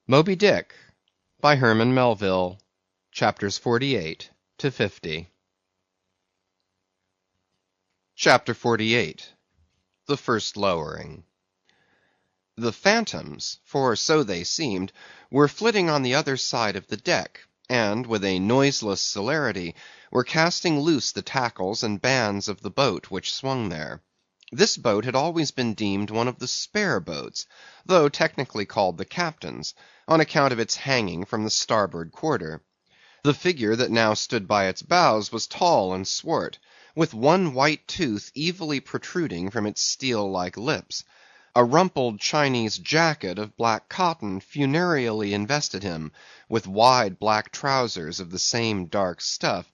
Moby Dick, by Herman Melville, chapters 48 to 50. Chapter 48. The First Lowering. The phantoms, for so they seemed, were flitting on the other side of the deck, and, with a noiseless celerity, were casting loose the tackles and bands of the boat which swung there. This boat had always been deemed one of the spare boats, though technically called the captain's, on account of its hanging from the starboard quarter. The figure that now stood by its bows was tall and swart, with one white tooth evilly protruding from its steel-like lips. A rumpled Chinese jacket of black cotton funereally invested him, with wide black trousers of the same dark stuff.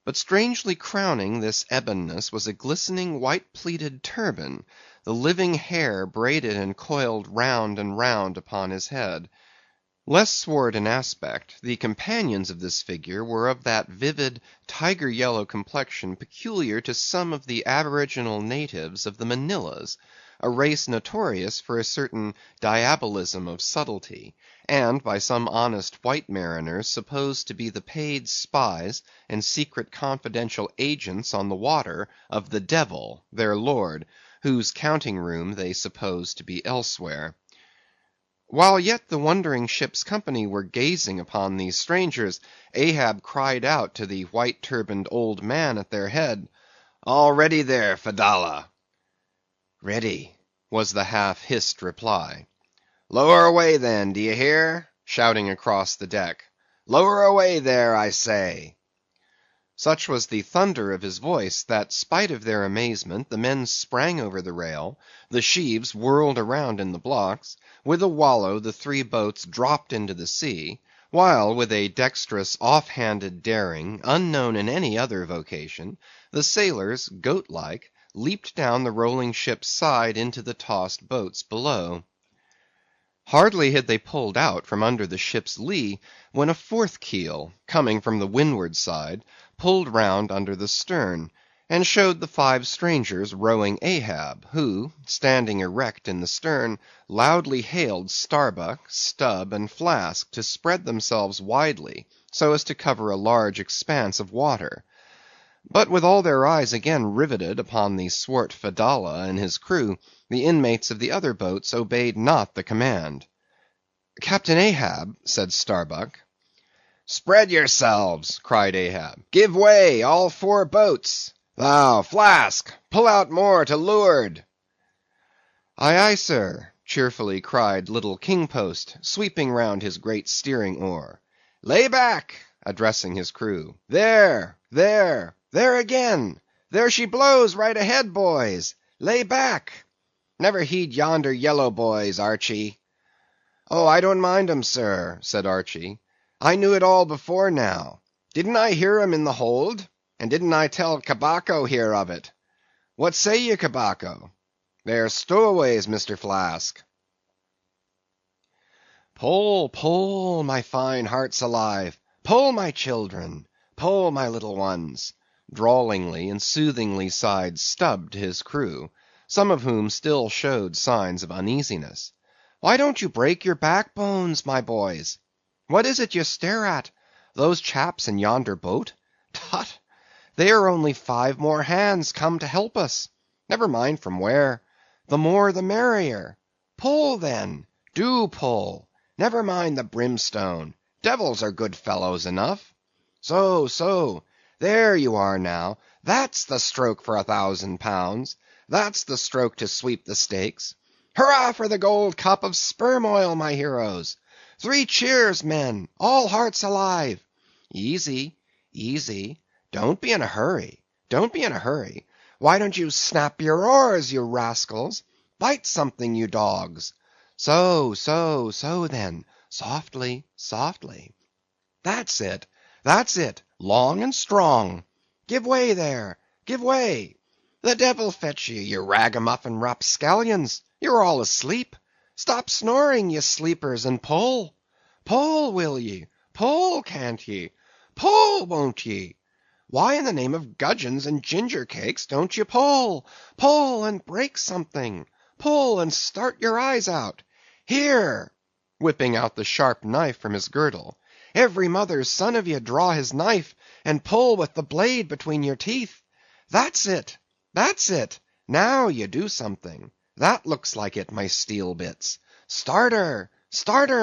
But strangely crowning this ebonness was a glistening white-pleated turban, the living hair braided and coiled round and round upon his head. Less swart in aspect, the companions of this figure were of that vivid, tiger-yellow complexion peculiar to some of the aboriginal natives of the Manillas, a race notorious for a certain diabolism of subtlety, and by some honest white mariners supposed to be the paid spies and secret confidential agents on the water of the devil, their lord, whose counting-room they supposed to be elsewhere. While yet the wondering ship's company were gazing upon these strangers, Ahab cried out to the white-turbaned old man at their head, "All ready there, Fedallah?" "Ready," was the half-hissed reply. "Lower away then, d'ye hear?" shouting across the deck. "Lower away there, I say." Such was the thunder of his voice, that, spite of their amazement, the men sprang over the rail, the sheaves whirled around in the blocks, with a wallow the three boats dropped into the sea, while with a dexterous off-handed daring, unknown in any other vocation, the sailors, goat-like, leaped down the rolling ship's side into the tossed boats below. Hardly had they pulled out from under the ship's lee, when a fourth keel, coming from the windward side, pulled round under the stern, and showed the five strangers rowing Ahab, who, standing erect in the stern, loudly hailed Starbuck, Stubb, and Flask to spread themselves widely, so as to cover a large expanse of water. But with all their eyes again riveted upon the swart Fedallah and his crew, the inmates of the other boats obeyed not the command. "Captain Ahab," said Starbuck. "Spread yourselves," cried Ahab. "Give way, all four boats. Thou, Flask, pull out more to leeward." "Aye, aye, sir," cheerfully cried little King Post, sweeping round his great steering oar. "Lay back," addressing his crew. "There, there, there again! There she blows right ahead, boys! Lay back! Never heed yonder yellow boys, Archy." "Oh, I don't mind 'em, sir," said Archy. "I knew it all before now. Didn't I hear 'em in the hold? And didn't I tell Cabaco here of it? What say ye, Cabaco? They're stowaways, Mr. Flask." "Pull, pull, my fine hearts alive! Pull, my children! Pull, my little ones!" drawlingly and soothingly sighed Stubb to his crew, some of whom still showed signs of uneasiness. "Why don't you break your backbones, my boys? What is it you stare at? Those chaps in yonder boat? Tut! They are only 5 more hands come to help us. Never mind from where. The more the merrier. Pull then, do pull. Never mind the brimstone. Devils are good fellows enough. So, so. There you are now. That's the stroke for £1,000. That's the stroke to sweep the stakes. Hurrah for the gold cup of sperm oil, my heroes! 3 cheers, men, all hearts alive! Easy, easy. Don't be in a hurry. Don't be in a hurry. Why don't you snap your oars, you rascals? Bite something, you dogs. So, so, so then. Softly, softly. That's it. That's it. Long and strong. Give way there. Give way. The devil fetch ye, you ragamuffin rapscallions. You're all asleep. Stop snoring, ye sleepers, and pull. Pull, will ye? Pull, can't ye? Pull, won't ye? Why in the name of gudgeons and ginger cakes don't you pull? Pull and break something. Pull and start your eyes out. Here! whipping out the sharp knife from his girdle. "Every mother's son of ye draw his knife, and pull with the blade between your teeth. That's it, that's it. Now ye do something. That looks like it, my steel bits. Start her,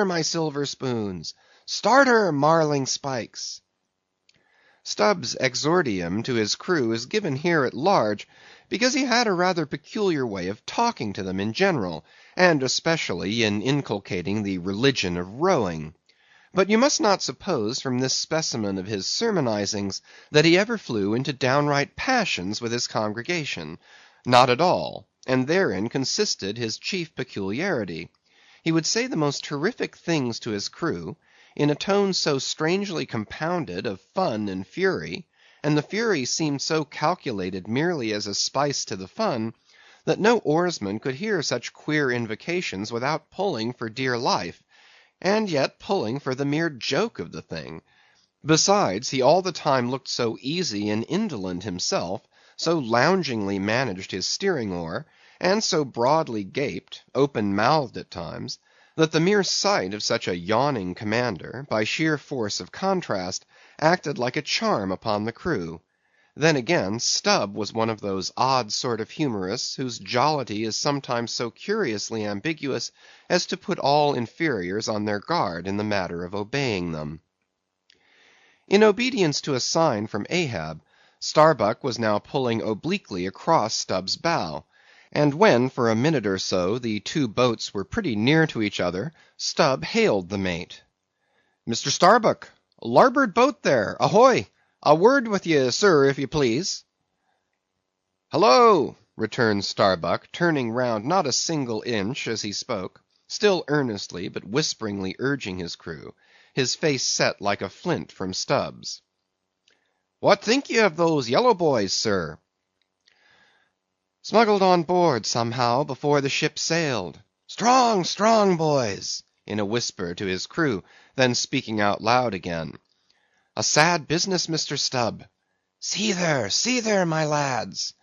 my silver spoons. Start her, marling spikes." Stubb's exordium to his crew is given here at large, because he had a rather peculiar way of talking to them in general, and especially in inculcating the religion of rowing. But you must not suppose from this specimen of his sermonizings that he ever flew into downright passions with his congregation. Not at all, and therein consisted his chief peculiarity. He would say the most terrific things to his crew, in a tone so strangely compounded of fun and fury, and the fury seemed so calculated merely as a spice to the fun, that no oarsman could hear such queer invocations without pulling for dear life, and yet pulling for the mere joke of the thing. Besides, he all the time looked so easy and indolent himself, so loungingly managed his steering oar, and so broadly gaped, open-mouthed at times, that the mere sight of such a yawning commander, by sheer force of contrast, acted like a charm upon the crew. Then again, Stubb was one of those odd sort of humorists whose jollity is sometimes so curiously ambiguous as to put all inferiors on their guard in the matter of obeying them. In obedience to a sign from Ahab, Starbuck was now pulling obliquely across Stubb's bow, and when for a minute or so the two boats were pretty near to each other, Stubb hailed the mate. "Mr. Starbuck, larboard boat there, ahoy! A word with ye, sir, if ye please." "Hallo!" returned Starbuck, turning round not a single inch as he spoke, still earnestly but whisperingly urging his crew, his face set like a flint from Stubb's. "What think ye of those yellow boys, sir?" "Smuggled on board, somehow, before the ship sailed. Strong, strong boys!" in a whisper to his crew, then speaking out loud again. "A sad business, Mr. Stubb." See there, my lads."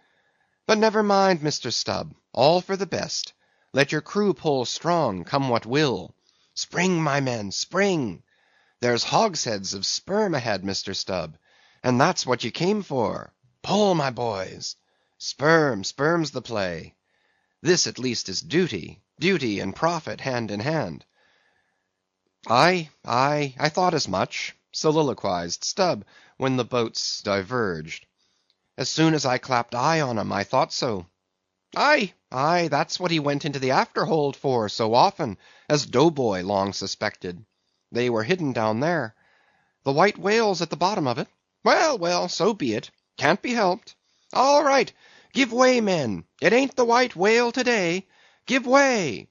"But never mind, Mr. Stubb, all for the best. Let your crew pull strong, come what will. Spring, my men, spring. There's hogsheads of sperm ahead, Mr. Stubb, and that's what ye came for. Pull, my boys. Sperm's the play. This at least is duty, duty and profit hand in hand." "Aye, I thought as much," soliloquized Stubb, when the boats diverged. "As soon as I clapped eye on 'em, I thought so. Aye, that's what he went into the afterhold for so often, as Dough Boy long suspected. They were hidden down there. The white whale's at the bottom of it. Well, so be it. Can't be helped. All right, give way, men. It ain't the white whale to-day. Give way."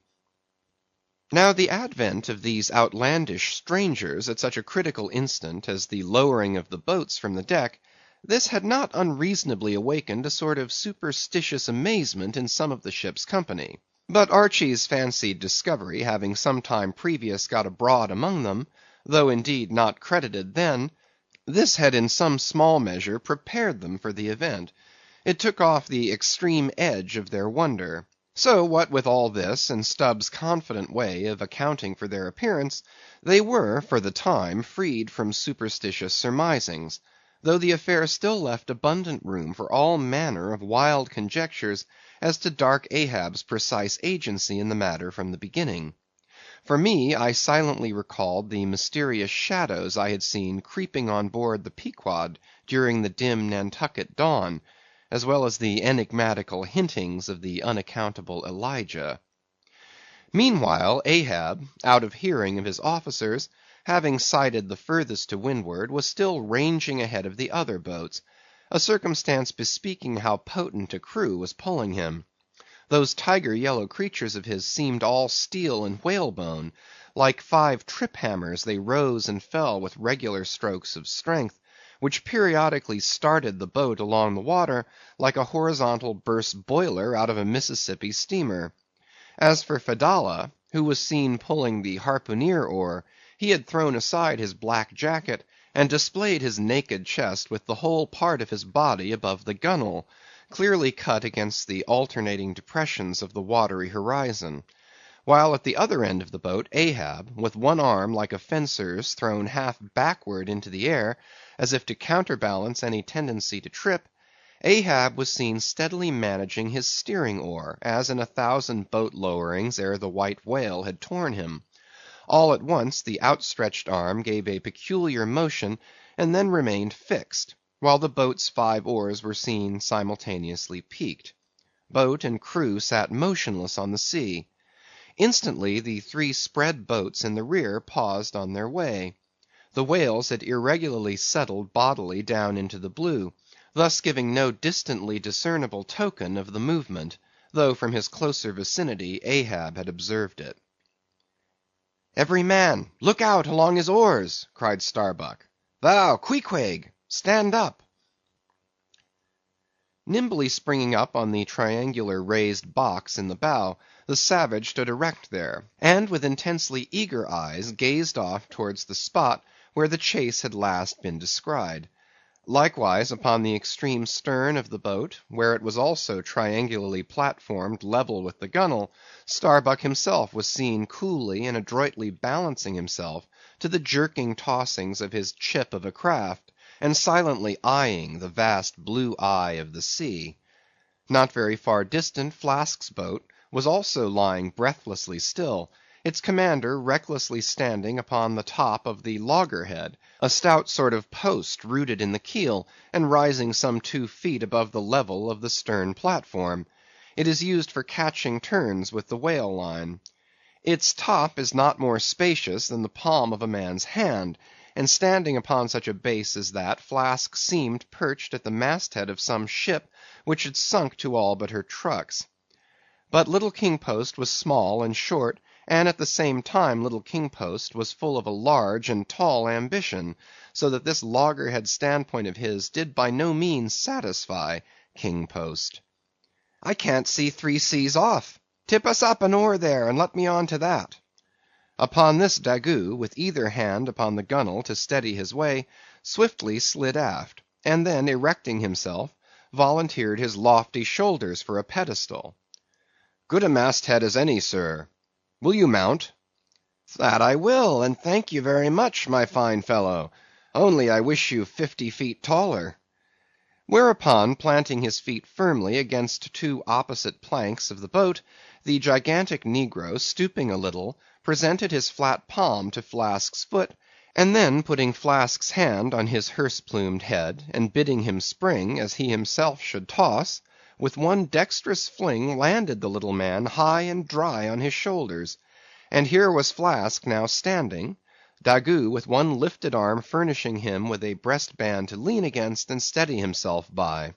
Now the advent of these outlandish strangers at such a critical instant as the lowering of the boats from the deck, this had not unreasonably awakened a sort of superstitious amazement in some of the ship's company. But Archy's fancied discovery having some time previous got abroad among them, though indeed not credited then, this had in some small measure prepared them for the event. It took off the extreme edge of their wonder. So what with all this, and Stubb's confident way of accounting for their appearance, they were, for the time, freed from superstitious surmisings, though the affair still left abundant room for all manner of wild conjectures as to dark Ahab's precise agency in the matter from the beginning. For me, I silently recalled the mysterious shadows I had seen creeping on board the Pequod during the dim Nantucket dawn, as well as the enigmatical hintings of the unaccountable Elijah. Meanwhile, Ahab, out of hearing of his officers, having sighted the furthest to windward, was still ranging ahead of the other boats, a circumstance bespeaking how potent a crew was pulling him. Those tiger-yellow creatures of his seemed all steel and whalebone; like 5 trip-hammers they rose and fell with regular strokes of strength, which periodically started the boat along the water like a horizontal burst boiler out of a Mississippi steamer. As for Fedallah, who was seen pulling the harpooneer oar, he had thrown aside his black jacket, and displayed his naked chest with the whole part of his body above the gunwale, clearly cut against the alternating depressions of the watery horizon; while at the other end of the boat Ahab, with one arm like a fencer's thrown half backward into the air, as if to counterbalance any tendency to trip, Ahab was seen steadily managing his steering oar, as in 1,000 boat lowerings ere the white whale had torn him. All at once the outstretched arm gave a peculiar motion, and then remained fixed, while the boat's 5 oars were seen simultaneously peaked. Boat and crew sat motionless on the sea. Instantly the 3 spread boats in the rear paused on their way. The whales had irregularly settled bodily down into the blue, thus giving no distantly discernible token of the movement, though from his closer vicinity Ahab had observed it. "Every man, look out along his oars!" cried Starbuck. "Thou, Queequeg, stand up!" Nimbly springing up on the triangular raised box in the bow, the savage stood erect there, and with intensely eager eyes gazed off towards the spot where the chase had last been descried. Likewise upon the extreme stern of the boat, where it was also triangularly platformed level with the gunwale, Starbuck himself was seen coolly and adroitly balancing himself to the jerking tossings of his chip of a craft, and silently eyeing the vast blue eye of the sea. Not very far distant Flask's boat was also lying breathlessly still, its commander recklessly standing upon the top of the loggerhead, a stout sort of post rooted in the keel, and rising some 2 feet above the level of the stern platform. It is used for catching turns with the whale line. Its top is not more spacious than the palm of a man's hand, and standing upon such a base as that, Flask seemed perched at the masthead of some ship which had sunk to all but her trucks. But Little King Post was small and short, and at the same time Little King Post was full of a large and tall ambition, so that this loggerhead standpoint of his did by no means satisfy King Post. "I can't see 3 seas off. Tip us up an oar there, and let me on to that." Upon this Daggoo, with either hand upon the gunwale to steady his way, swiftly slid aft, and then erecting himself, volunteered his lofty shoulders for a pedestal. "Good a masthead as any, sir. Will you mount?" "That I will, and thank you very much, my fine fellow. Only I wish you 50 feet taller." Whereupon, planting his feet firmly against 2 opposite planks of the boat, the gigantic negro, stooping a little, presented his flat palm to Flask's foot, and then putting Flask's hand on his hearse-plumed head, and bidding him spring as he himself should toss, with one dexterous fling landed the little man high and dry on his shoulders. And here was Flask now standing, Daggoo with one lifted arm furnishing him with a breastband to lean against and steady himself by.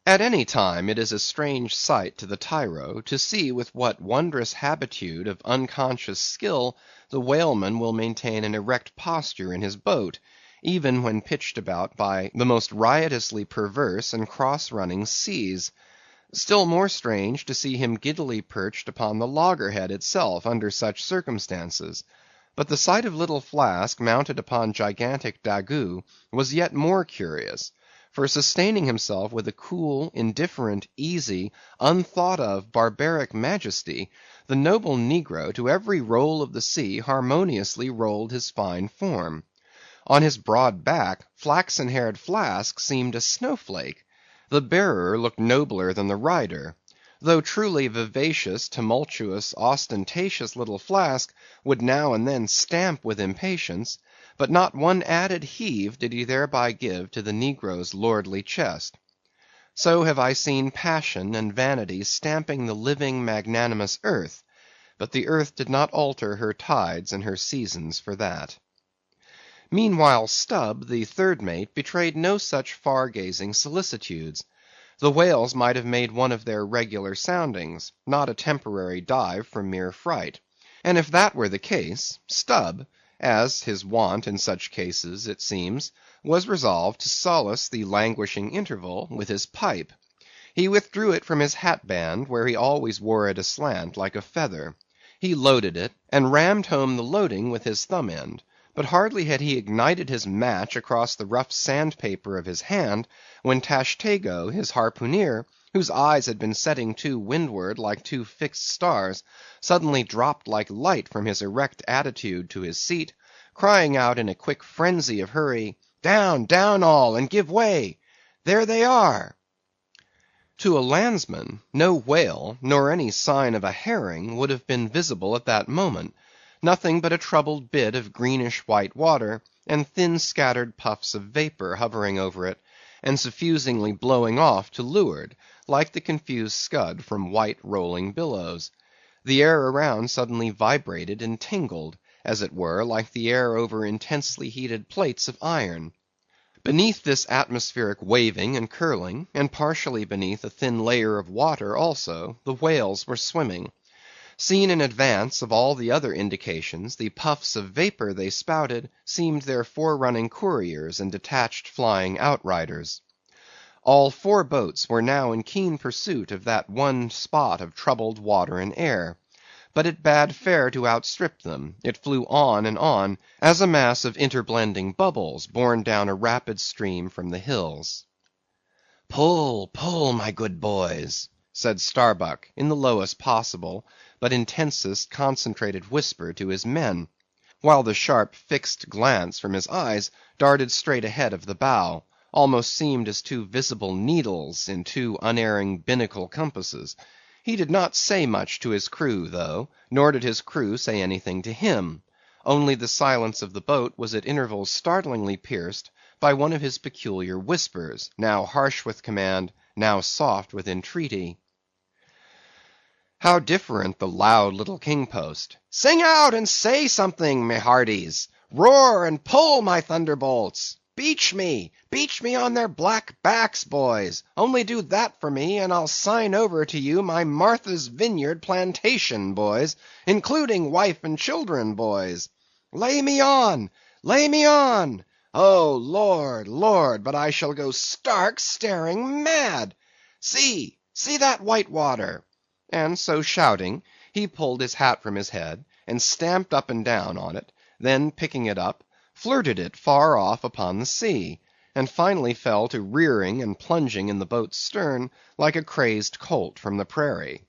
At any time it is a strange sight to the tyro to see with what wondrous habitude of unconscious skill the whaleman will maintain an erect posture in his boat, even when pitched about by the most riotously perverse and cross-running seas. Still more strange to see him giddily perched upon the loggerhead itself under such circumstances. But the sight of little Flask mounted upon gigantic Daggoo was yet more curious, for sustaining himself with a cool, indifferent, easy, unthought of, barbaric majesty, the noble negro to every roll of the sea harmoniously rolled his fine form. On his broad back, flaxen-haired Flask seemed a snowflake. The bearer looked nobler than the rider. Though truly vivacious, tumultuous, ostentatious little Flask would now and then stamp with impatience, but not one added heave did he thereby give to the negro's lordly chest. So have I seen passion and vanity stamping the living magnanimous earth, but the earth did not alter her tides and her seasons for that. Meanwhile Stubb, the third mate, betrayed no such far-gazing solicitudes. The whales might have made one of their regular soundings, not a temporary dive from mere fright. And if that were the case, Stubb, as his wont in such cases, it seems, was resolved to solace the languishing interval with his pipe. He withdrew it from his hat-band, where he always wore it aslant like a feather. He loaded it, and rammed home the loading with his thumb-end. But hardly had he ignited his match across the rough sandpaper of his hand, when Tashtego, his harpooneer, whose eyes had been setting to windward like two fixed stars, suddenly dropped like light from his erect attitude to his seat, crying out in a quick frenzy of hurry, "Down, down all, and give way! There they are!" To a landsman, no whale, nor any sign of a herring would have been visible at that moment; nothing but a troubled bit of greenish white water, and thin scattered puffs of vapor hovering over it, and suffusingly blowing off to leeward, like the confused scud from white rolling billows. The air around suddenly vibrated and tingled, as it were, like the air over intensely heated plates of iron. Beneath this atmospheric waving and curling, and partially beneath a thin layer of water also, the whales were swimming. Seen in advance of all the other indications, the puffs of vapor they spouted seemed their forerunning couriers and detached flying outriders. All 4 boats were now in keen pursuit of that one spot of troubled water and air. But it bade fair to outstrip them; it flew on and on, as a mass of interblending bubbles borne down a rapid stream from the hills. "Pull, pull, my good boys," said Starbuck in the lowest possible, but intensest concentrated whisper to his men, while the sharp fixed glance from his eyes darted straight ahead of the bow, almost seemed as 2 visible needles in 2 unerring binnacle compasses. He did not say much to his crew, though, nor did his crew say anything to him; only the silence of the boat was at intervals startlingly pierced by one of his peculiar whispers, now harsh with command, now soft with entreaty. How different the loud little king post! "Sing out and say something, my hearties! Roar and pull, my thunderbolts! Beach me on their black backs, boys! Only do that for me, and I'll sign over to you my Martha's Vineyard plantation, boys, including wife and children, boys! Lay me on! Lay me on! Oh, Lord, Lord, but I shall go stark, staring mad! See that white water!" And so shouting, he pulled his hat from his head, and stamped up and down on it; then picking it up, flirted it far off upon the sea, and finally fell to rearing and plunging in the boat's stern like a crazed colt from the prairie.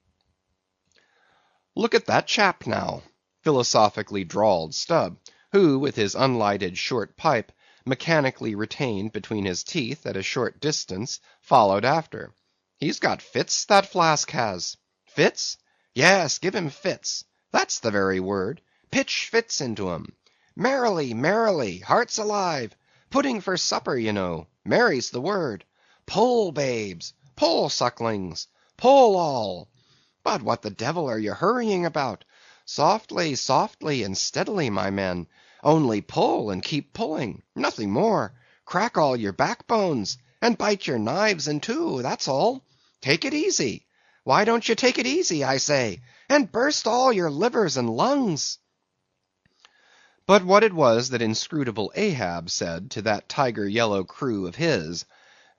"Look at that chap now," philosophically drawled Stubb, who, with his unlighted short pipe mechanically retained between his teeth at a short distance, followed after. "He's got fits, that Flask has. Fits? Yes, give him fits. That's the very word. Pitch fits into 'em. Merrily, merrily, hearts alive! Pudding for supper, you know. Merry's the word. Pull, babes! Pull, sucklings! Pull all! But what the devil are you hurrying about? Softly, softly, and steadily, my men. Only pull and keep pulling; nothing more. Crack all your backbones, and bite your knives in two, that's all. Take it easy. Why don't you take it easy, I say, and burst all your livers and lungs?" But what it was that inscrutable Ahab said to that tiger yellow crew of his,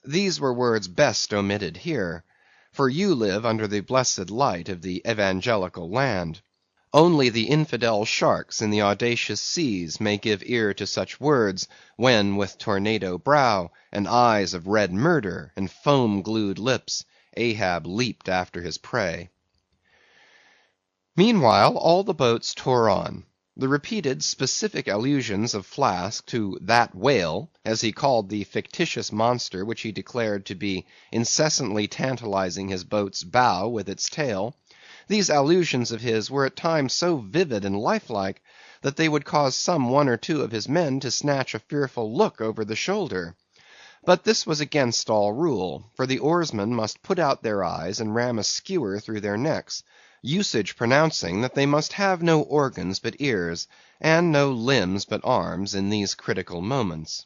these were words best omitted here; for you live under the blessed light of the evangelical land. Only the infidel sharks in the audacious seas may give ear to such words, when with tornado brow, and eyes of red murder, and foam glued lips, Ahab leaped after his prey. Meanwhile all the boats tore on. The repeated specific allusions of Flask to that whale, as he called the fictitious monster which he declared to be incessantly tantalizing his boat's bow with its tail; these allusions of his were at times so vivid and lifelike, that they would cause some one or two of his men to snatch a fearful look over the shoulder. But this was against all rule, for the oarsmen must put out their eyes and ram a skewer through their necks; usage pronouncing that they must have no organs but ears, and no limbs but arms in these critical moments.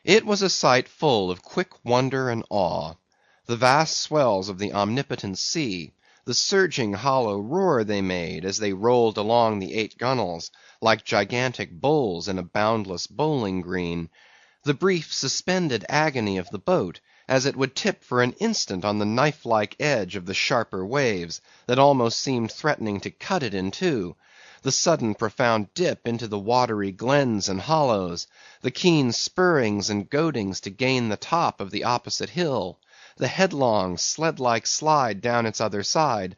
It was a sight full of quick wonder and awe. The vast swells of the omnipotent sea, the surging hollow roar they made as they rolled along the 8 gunwales, like gigantic bowls in a boundless bowling green; the brief suspended agony of the boat, as it would tip for an instant on the knife‐like edge of the sharper waves, that almost seemed threatening to cut it in two; the sudden profound dip into the watery glens and hollows; the keen spurrings and goadings to gain the top of the opposite hill; the headlong, sled-like slide down its other side;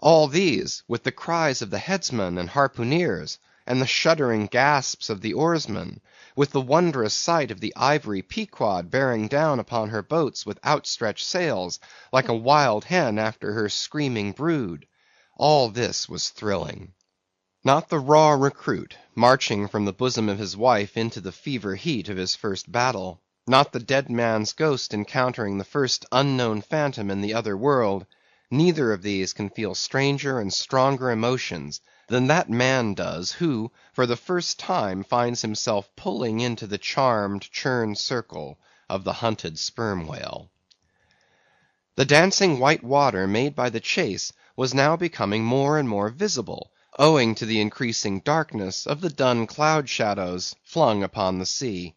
all these, with the cries of the headsmen and harpooneers, and the shuddering gasps of the oarsmen, with the wondrous sight of the ivory Pequod bearing down upon her boats with outstretched sails, like a wild hen after her screaming brood; all this was thrilling. Not the raw recruit, marching from the bosom of his wife into the fever heat of his first battle; not the dead man's ghost encountering the first unknown phantom in the other world; neither of these can feel stranger and stronger emotions than that man does, who, for the first time, finds himself pulling into the charmed, churned circle of the hunted sperm whale. The dancing white water made by the chase was now becoming more and more visible, owing to the increasing darkness of the dun cloud shadows flung upon the sea.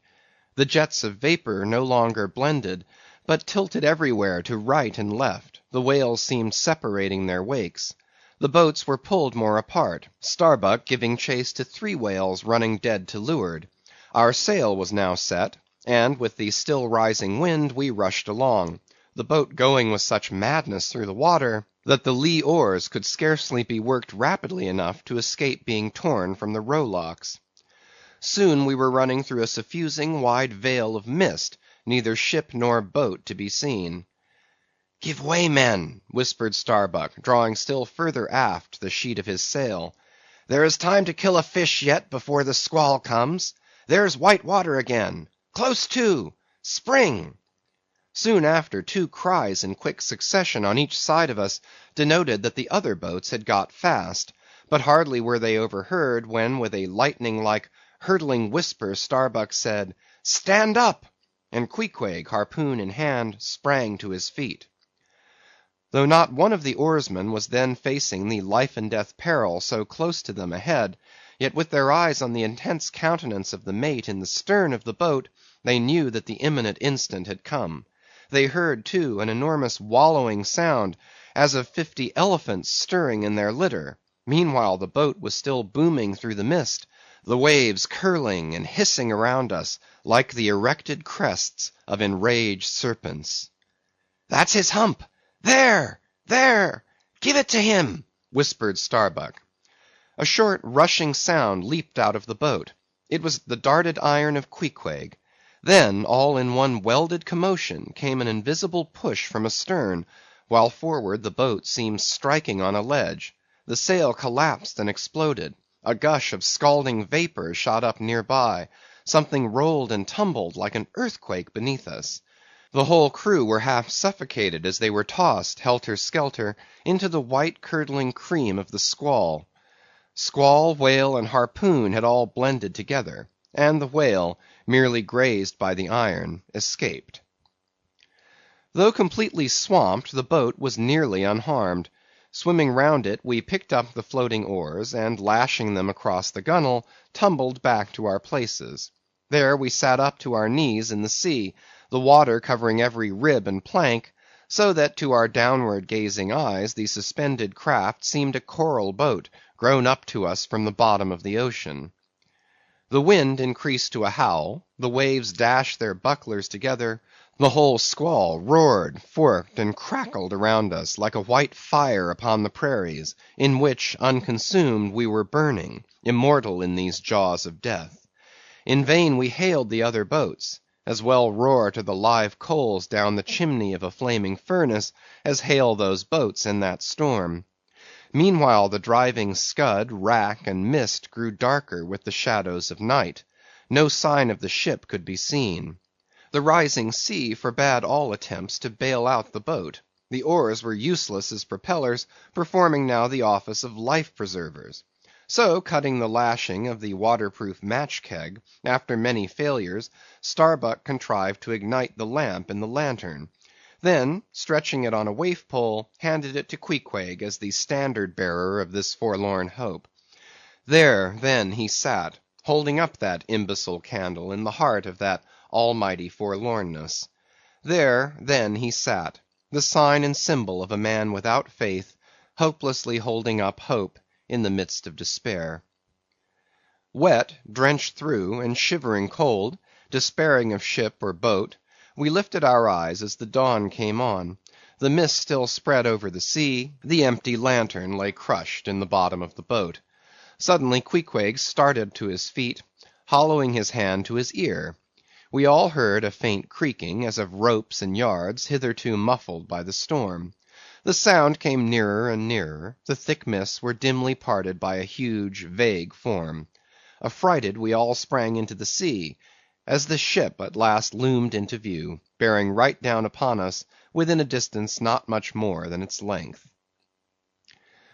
The jets of vapor no longer blended, but tilted everywhere to right and left; the whales seemed separating their wakes. The boats were pulled more apart, Starbuck giving chase to 3 whales running dead to leeward. Our sail was now set, and with the still rising wind we rushed along, the boat going with such madness through the water, that the lee oars could scarcely be worked rapidly enough to escape being torn from the rowlocks. Soon we were running through a suffusing wide veil of mist, neither ship nor boat to be seen. "Give way, men," whispered Starbuck, drawing still further aft the sheet of his sail. "There is time to kill a fish yet before the squall comes. There's white water again. Close to! Spring!" Soon after, 2 cries in quick succession on each side of us denoted that the other boats had got fast; but hardly were they overheard, when with a lightning-like, hurtling whisper Starbuck said, "Stand up!" and Queequeg, harpoon in hand, sprang to his feet. Though not one of the oarsmen was then facing the life and death peril so close to them ahead, yet with their eyes on the intense countenance of the mate in the stern of the boat, they knew that the imminent instant had come. They heard, too, an enormous wallowing sound, as of 50 elephants stirring in their litter. Meanwhile the boat was still booming through the mist, the waves curling and hissing around us like the erected crests of enraged serpents. "That's his hump! There! There! Give it to him!" whispered Starbuck. A short rushing sound leaped out of the boat. It was the darted iron of Queequeg. Then, all in one welded commotion, came an invisible push from astern, while forward the boat seemed striking on a ledge. The sail collapsed and exploded. A gush of scalding vapor shot up near by. Something rolled and tumbled like an earthquake beneath us. The whole crew were half suffocated as they were tossed, helter-skelter, into the white curdling cream of the squall. Squall, whale, and harpoon had all blended together, and the whale, merely grazed by the iron, escaped. Though completely swamped, the boat was nearly unharmed. Swimming round it, we picked up the floating oars, and lashing them across the gunwale, tumbled back to our places. There we sat up to our knees in the sea, the water covering every rib and plank, so that to our downward gazing eyes the suspended craft seemed a coral boat grown up to us from the bottom of the ocean. The wind increased to a howl, the waves dashed their bucklers together, the whole squall roared, forked, and crackled around us like a white fire upon the prairies, in which, unconsumed, we were burning, immortal in these jaws of death. In vain we hailed the other boats; as well roar to the live coals down the chimney of a flaming furnace, as hail those boats in that storm. Meanwhile the driving scud, rack, and mist grew darker with the shadows of night. No sign of the ship could be seen. The rising sea forbade all attempts to bail out the boat. The oars were useless as propellers, performing now the office of life preservers. So, cutting the lashing of the waterproof match keg, after many failures, Starbuck contrived to ignite the lamp in the lantern. Then, stretching it on a waif pole, handed it to Queequeg as the standard bearer of this forlorn hope. There, then, he sat, holding up that imbecile candle in the heart of that almighty forlornness. There, then, he sat, the sign and symbol of a man without faith, hopelessly holding up hope in the midst of despair. Wet, drenched through, and shivering cold, despairing of ship or boat, We lifted our eyes as the dawn came on. The mist still spread over the sea, the empty lantern lay crushed in the bottom of the boat. Suddenly Queequeg started to his feet, hollowing his hand to his ear. We all heard a faint creaking, as of ropes and yards, hitherto muffled by the storm. The sound came nearer and nearer; the thick mists were dimly parted by a huge, vague form. Affrighted, we all sprang into the sea, as the ship at last loomed into view, bearing right down upon us, within a distance not much more than its length.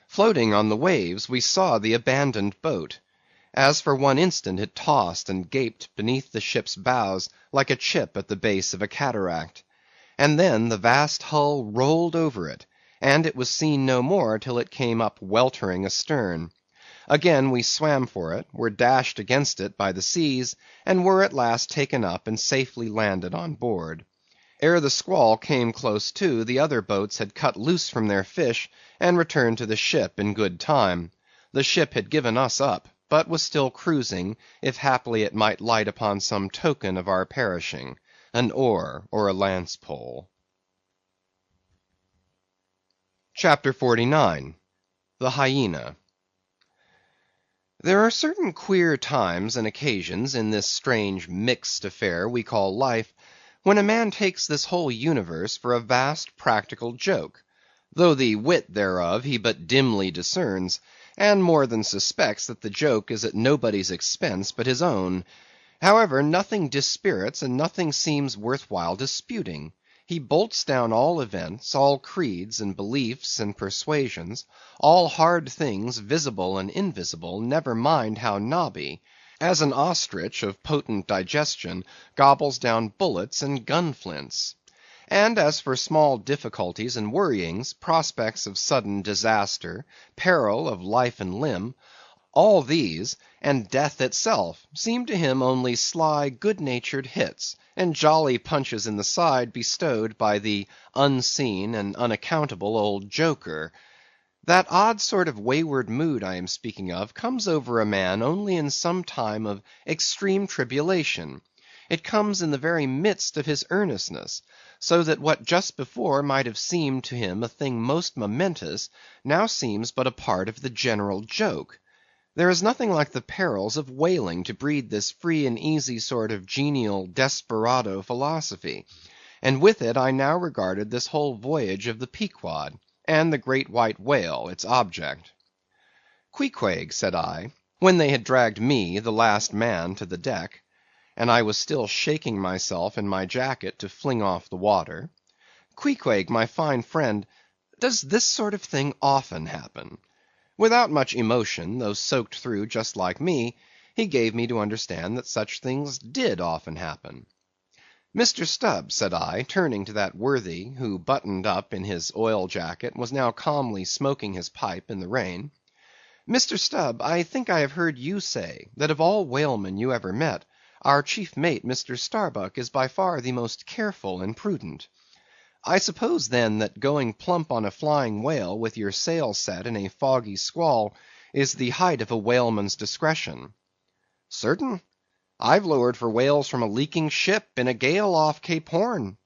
Floating on the waves, we saw the abandoned boat. As for one instant it tossed and gaped beneath the ship's bows, like a chip at the base of a cataract. And then the vast hull rolled over it, and it was seen no more till it came up weltering astern. Again we swam for it, were dashed against it by the seas, and were at last taken up and safely landed on board. Ere the squall came close to, the other boats had cut loose from their fish, and returned to the ship in good time. The ship had given us up, but was still cruising, if haply it might light upon some token of our perishing, an oar or a lance pole. CHAPTER 49. The Hyena. There are certain queer times and occasions in this strange mixed affair we call life, when a man takes this whole universe for a vast practical joke, though the wit thereof he but dimly discerns, and more than suspects that the joke is at nobody's expense but his own. However, nothing dispirits and nothing seems worth while disputing. He bolts down all events, all creeds and beliefs and persuasions, all hard things, visible and invisible, never mind how knobby, as an ostrich of potent digestion gobbles down bullets and gun-flints. And as for small difficulties and worryings, prospects of sudden disaster, peril of life and limb, all these, and death itself, seem to him only sly, good-natured hits, and jolly punches in the side bestowed by the unseen and unaccountable old joker. That odd sort of wayward mood I am speaking of comes over a man only in some time of extreme tribulation. It comes in the very midst of his earnestness, so that what just before might have seemed to him a thing most momentous, now seems but a part of the general joke. There is nothing like the perils of whaling to breed this free and easy sort of genial desperado philosophy, and with it I now regarded this whole voyage of the Pequod, and the great white whale, its object. Queequeg, said I, when they had dragged me, the last man, to the deck, and I was still shaking myself in my jacket to fling off the water, Queequeg, my fine friend, does this sort of thing often happen? Without much emotion, though soaked through just like me, he gave me to understand that such things did often happen. Mr. Stubb, said I, turning to that worthy, who buttoned up in his oil jacket, was now calmly smoking his pipe in the rain. Mr. Stubb, I think I have heard you say, that of all whalemen you ever met, our chief mate, Mr. Starbuck, is by far the most careful and prudent. I suppose, then, that going plump on a flying whale with your sail set in a foggy squall is the height of a whaleman's discretion. Certain. I've lowered for whales from a leaking ship in a gale off Cape Horn.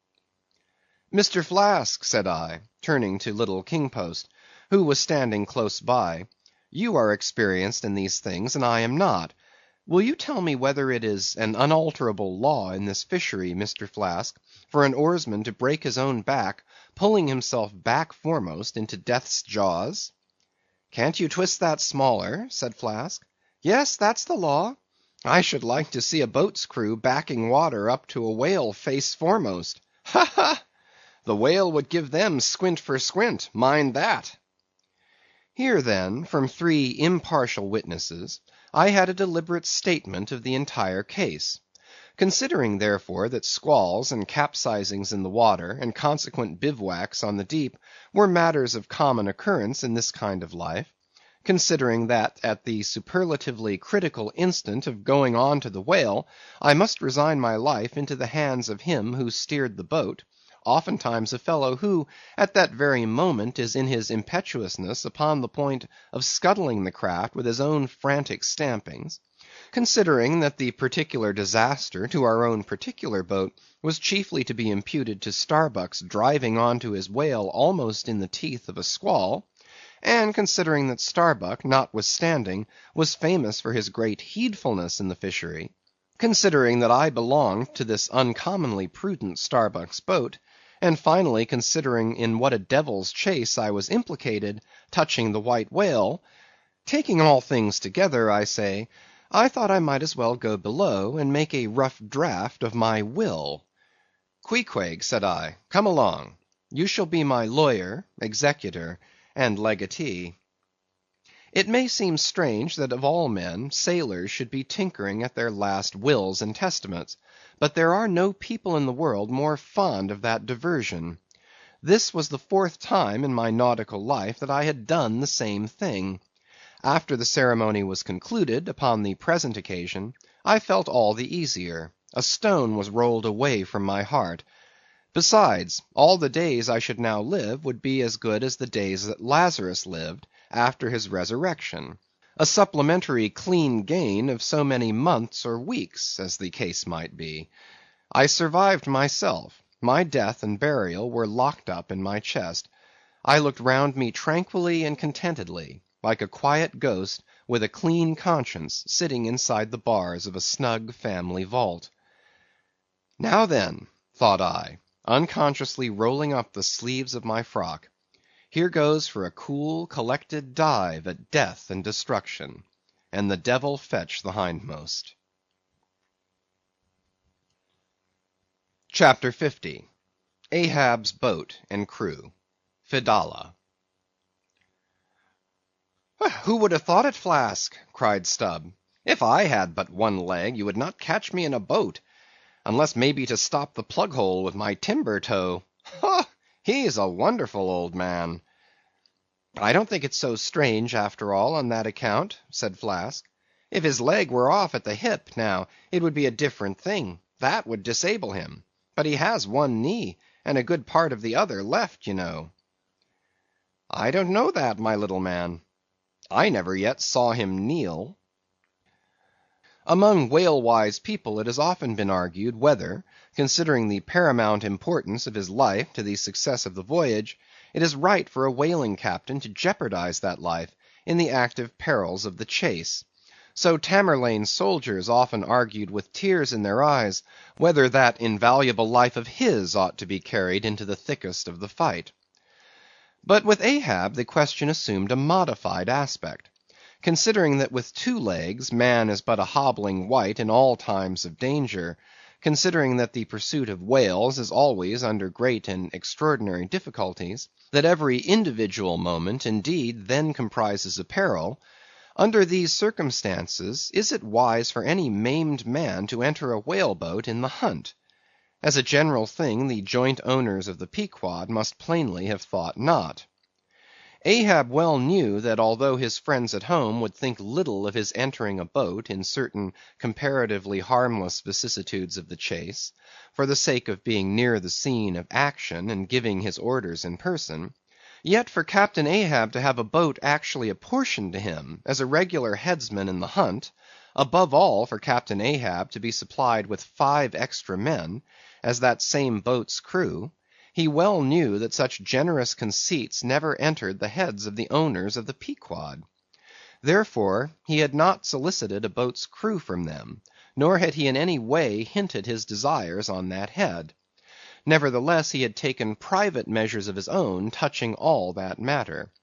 Mr. Flask, said I, turning to little King Post, who was standing close by, you are experienced in these things, and I am not. Will you tell me whether it is an unalterable law in this fishery, Mr. Flask, for an oarsman to break his own back, pulling himself back foremost into death's jaws? Can't you twist that smaller? Said Flask. Yes, that's the law. I should like to see a boat's crew backing water up to a whale face foremost. Ha, ha! The whale would give them squint for squint, mind that. Here, then, from three impartial witnesses, I had a deliberate statement of the entire case. Considering, therefore, that squalls and capsizings in the water, and consequent bivouacs on the deep, were matters of common occurrence in this kind of life; considering that at the superlatively critical instant of going on to the whale, I must resign my life into the hands of him who steered the boat; oftentimes a fellow who, at that very moment, is in his impetuousness upon the point of scuttling the craft with his own frantic stampings; considering that the particular disaster to our own particular boat was chiefly to be imputed to Starbuck's driving on to his whale almost in the teeth of a squall; and considering that Starbuck, notwithstanding, was famous for his great heedfulness in the fishery; considering that I belonged to this uncommonly prudent Starbuck's boat; and finally considering in what a devil's chase I was implicated, touching the White Whale; taking all things together, I say, I thought I might as well go below and make a rough draft of my will. Queequeg, said I, come along. You shall be my lawyer, executor, and legatee. It may seem strange that of all men, sailors should be tinkering at their last wills and testaments; but there are no people in the world more fond of that diversion. This was the 4th time in my nautical life that I had done the same thing. After the ceremony was concluded, upon the present occasion, I felt all the easier; a stone was rolled away from my heart. Besides, all the days I should now live would be as good as the days that Lazarus lived after his resurrection; a supplementary clean gain of so many months or weeks, as the case might be. I survived myself; my death and burial were locked up in my chest. I looked round me tranquilly and contentedly, like a quiet ghost with a clean conscience sitting inside the bars of a snug family vault. Now then, thought I, unconsciously rolling up the sleeves of my frock, here goes for a cool, collected dive at death and destruction, and the devil fetch the hindmost. CHAPTER 50. Ahab's Boat and Crew. Fedallah. "Who would have thought it, Flask?" cried Stubb. "If I had but one leg, you would not catch me in a boat, unless maybe to stop the plug hole with my timber toe. Ha! He's a wonderful old man." "I don't think it so strange, after all, on that account," said Flask. "If his leg were off at the hip, now, it would be a different thing; that would disable him. But he has one knee, and a good part of the other left, you know." "I don't know that, my little man. I never yet saw him kneel." Among whale-wise people it has often been argued whether, considering the paramount importance of his life to the success of the voyage, it is right for a whaling captain to jeopardize that life in the active perils of the chase. So Tamerlane's soldiers often argued with tears in their eyes whether that invaluable life of his ought to be carried into the thickest of the fight. But with Ahab the question assumed a modified aspect. Considering that with 2 legs man is but a hobbling wight in all times of danger; considering that the pursuit of whales is always under great and extraordinary difficulties; that every individual moment, indeed, then comprises a peril; under these circumstances, is it wise for any maimed man to enter a whale boat in the hunt? As a general thing, the joint owners of the Pequod must plainly have thought not. Ahab well knew that although his friends at home would think little of his entering a boat in certain comparatively harmless vicissitudes of the chase, for the sake of being near the scene of action and giving his orders in person; yet for Captain Ahab to have a boat actually apportioned to him as a regular headsman in the hunt; above all, for Captain Ahab to be supplied with 5 extra men, as that same boat's crew; he well knew that such generous conceits never entered the heads of the owners of the Pequod. Therefore, he had not solicited a boat's crew from them, nor had he in any way hinted his desires on that head. Nevertheless, he had taken private measures of his own touching all that matter.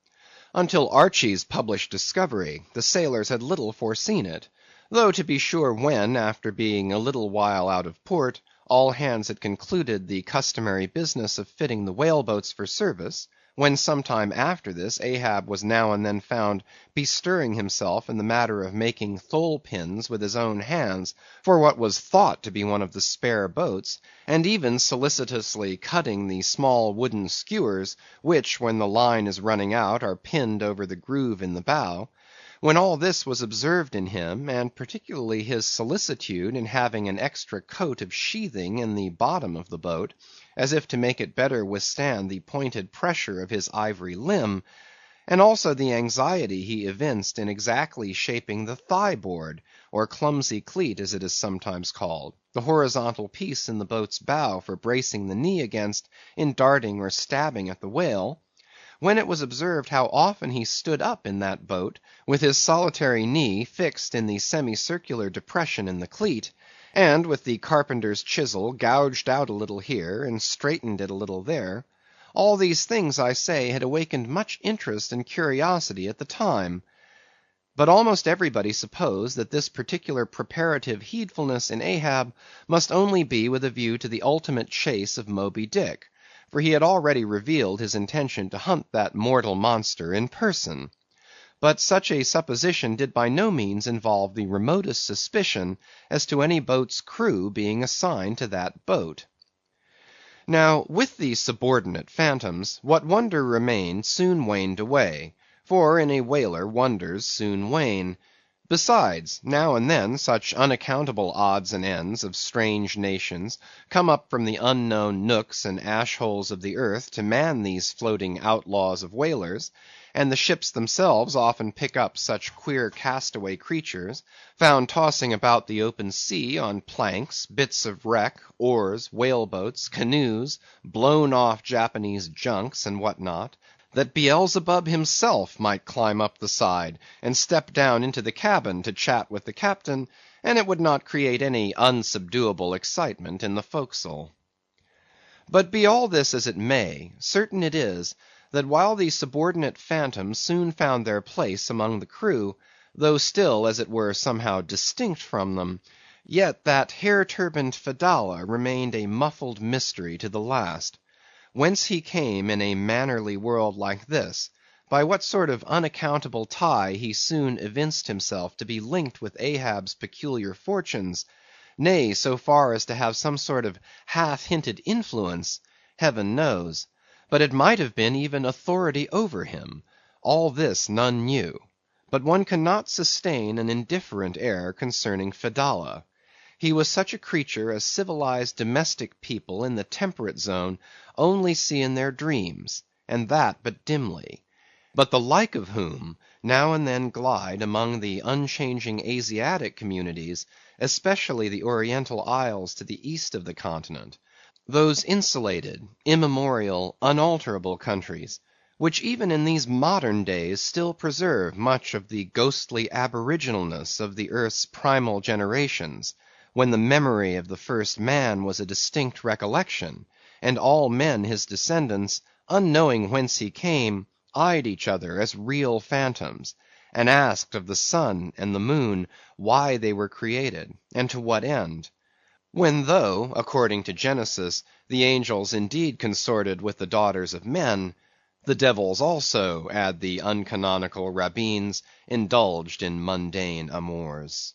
Until Archy's published discovery, the sailors had little foreseen it; though to be sure when, after being a little while out of port, all hands had concluded the customary business of fitting the whale boats for service; when some time after this Ahab was now and then found bestirring himself in the matter of making thole pins with his own hands for what was thought to be one of the spare boats, and even solicitously cutting the small wooden skewers, which, when the line is running out, are pinned over the groove in the bow; when all this was observed in him, and particularly his solicitude in having an extra coat of sheathing in the bottom of the boat, as if to make it better withstand the pointed pressure of his ivory limb, and also the anxiety he evinced in exactly shaping the thigh board, or clumsy cleat as it is sometimes called, the horizontal piece in the boat's bow for bracing the knee against in darting or stabbing at the whale, when it was observed how often he stood up in that boat with his solitary knee fixed in the semicircular depression in the cleat, and with the carpenter's chisel gouged out a little here and straightened it a little there, all these things, I say, had awakened much interest and curiosity at the time. But almost everybody supposed that this particular preparative heedfulness in Ahab must only be with a view to the ultimate chase of Moby Dick, for he had already revealed his intention to hunt that mortal monster in person. But such a supposition did by no means involve the remotest suspicion as to any boat's crew being assigned to that boat. Now, with the subordinate phantoms, what wonder remained soon waned away; for in a whaler wonders soon wane. Besides, now and then such unaccountable odds and ends of strange nations come up from the unknown nooks and ash holes of the earth to man these floating outlaws of whalers, and the ships themselves often pick up such queer castaway creatures, found tossing about the open sea on planks, bits of wreck, oars, whale boats, canoes, blown off Japanese junks, and what not, that Beelzebub himself might climb up the side and step down into the cabin to chat with the captain, and it would not create any unsubduable excitement in the forecastle. But be all this as it may, certain it is, that while the subordinate phantoms soon found their place among the crew, though still, as it were, somehow distinct from them, yet that hair-turbaned Fedallah remained a muffled mystery to the last. Whence he came in a mannerly world like this, by what sort of unaccountable tie he soon evinced himself to be linked with Ahab's peculiar fortunes, nay, so far as to have some sort of half-hinted influence, Heaven knows. But it might have been even authority over him; all this none knew. But one cannot sustain an indifferent air concerning Fedallah. He was such a creature as civilized domestic people in the temperate zone only see in their dreams, and that but dimly; but the like of whom now and then glide among the unchanging Asiatic communities, especially the Oriental isles to the east of the continent, those insulated, immemorial, unalterable countries, which even in these modern days still preserve much of the ghostly aboriginalness of the earth's primal generations, when the memory of the first man was a distinct recollection, and all men his descendants, unknowing whence he came, eyed each other as real phantoms, and asked of the sun and the moon why they were created, and to what end; when though, according to Genesis, the angels indeed consorted with the daughters of men, the devils also, add the uncanonical rabbins, indulged in mundane amours.